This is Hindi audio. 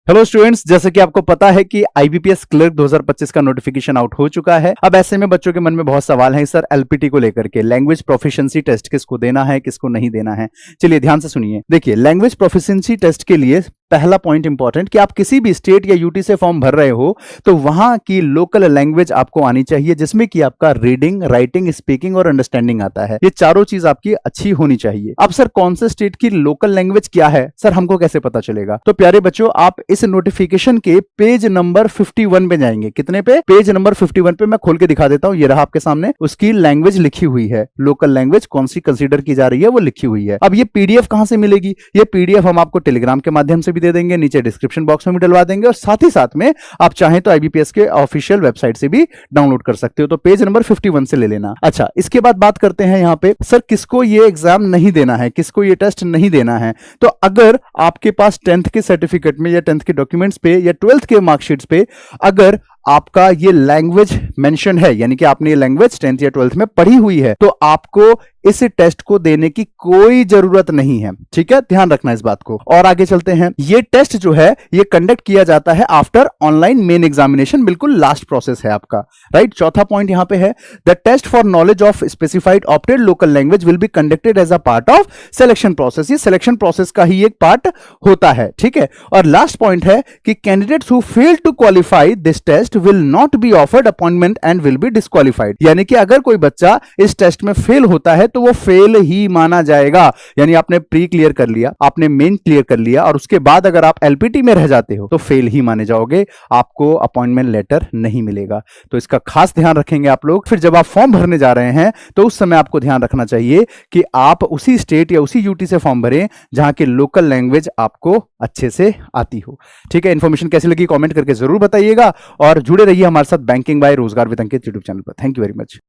हेलो स्टूडेंट्स, जैसे कि आपको पता है कि आईबीपीएस क्लर्क 2025 का नोटिफिकेशन आउट हो चुका है। अब ऐसे में बच्चों के मन में बहुत सवाल हैं सर, एलपीटी को लेकर के लैंग्वेज प्रोफिशिएंसी टेस्ट किसको देना है, किसको नहीं देना है। चलिए ध्यान से सुनिए। देखिए, लैंग्वेज प्रोफिशिएंसी टेस्ट के लिए पहला पॉइंट इंपॉर्टेंट कि आप किसी भी स्टेट या यूटी से फॉर्म भर रहे हो तो वहां की लोकल लैंग्वेज आपको आनी चाहिए, जिसमें कि आपका रीडिंग, राइटिंग, स्पीकिंग और अंडरस्टैंडिंग आता है। ये चारों चीज आपकी अच्छी होनी चाहिए। अब सर, कौन से स्टेट की लोकल लैंग्वेज क्या है सर, हमको कैसे पता चलेगा? तो प्यारे बच्चों, आप इस नोटिफिकेशन के पेज नंबर 51 पे जाएंगे। कितने पे? पेज नंबर 51 पे। मैं खोल के दिखा देता हूं, ये रहा आपके सामने। उसकी लैंग्वेज लिखी हुई है, लोकल लैंग्वेज कौन सी कंसीडर की जा रही है वो लिखी हुई है। अब ये पीडीएफ कहां से मिलेगी? ये पीडीएफ हम आपको टेलीग्राम के माध्यम से भी दे देंगे, नीचे डिस्क्रिप्शन बॉक्स में भी डलवा देंगे, और साथ ही साथ में आप चाहें तो आईबीपीएस के ऑफिशियल वेबसाइट से भी डाउनलोड कर सकते हो। तो पेज नंबर 51 से ले लेना। अच्छा, इसके बाद बात करते हैं यहां पे, सर किसको ये एग्जाम नहीं देना है, किसको ये टेस्ट नहीं देना है। तो अगर आपके पास 10th के सर्टिफिकेट में या 10th के डॉक्यूमेंट्स पे या 12th के मार्कशीट्स पे अगर आपका ये लैंग्वेज मेंशन है, यानी कि आपने ये लैंग्वेज 10th या 12th में पढ़ी हुई है, तो आपको इस टेस्ट को देने की कोई जरूरत नहीं है। ठीक है, ध्यान रखना इस बात को। और आगे चलते हैं। ये टेस्ट जो है ये कंडक्ट किया जाता है आफ्टर ऑनलाइन मेन एग्जामिनेशन, बिल्कुल लास्ट प्रोसेस है आपका। राइट, चौथा पॉइंट यहां पे है, the test for knowledge of specified opted local language will be conducted as a part of selection process. ये सिलेक्शन प्रोसेस का ही एक पार्ट होता है। ठीक है, और लास्ट पॉइंट है कि candidates who fail to qualify this test will not be offered appointment and will be disqualified. यानी कि अगर कोई बच्चा इस टेस्ट में फेल होता है तो वो फेल ही माना जाएगा। यानी आपने प्री क्लियर कर लिया, आपने मेन क्लियर कर लिया, और उसके बाद अगर आप एलपीटी में रह जाते हो तो फेल ही माने जाओगे, आपको अपॉइंटमेंट लेटर नहीं मिलेगा। तो इसका खास ध्यान रखेंगे आप लोग। फिर जब आप फॉर्म भरने जा रहे हैं तो उस समय आपको ध्यान रखना चाहिए कि आप उसी स्टेट या उसी यूटी से फॉर्म भरें जहां की लोकल लैंग्वेज आपको अच्छे से आती हो। ठीक है, इंफॉर्मेशन कैसी लगी कमेंट करके जरूर बताइएगा, और जुड़े रहिए हमारे साथ बैंकिंग बाय रोजगार विद अंकित यूट्यूब चैनल पर। Thank you very much.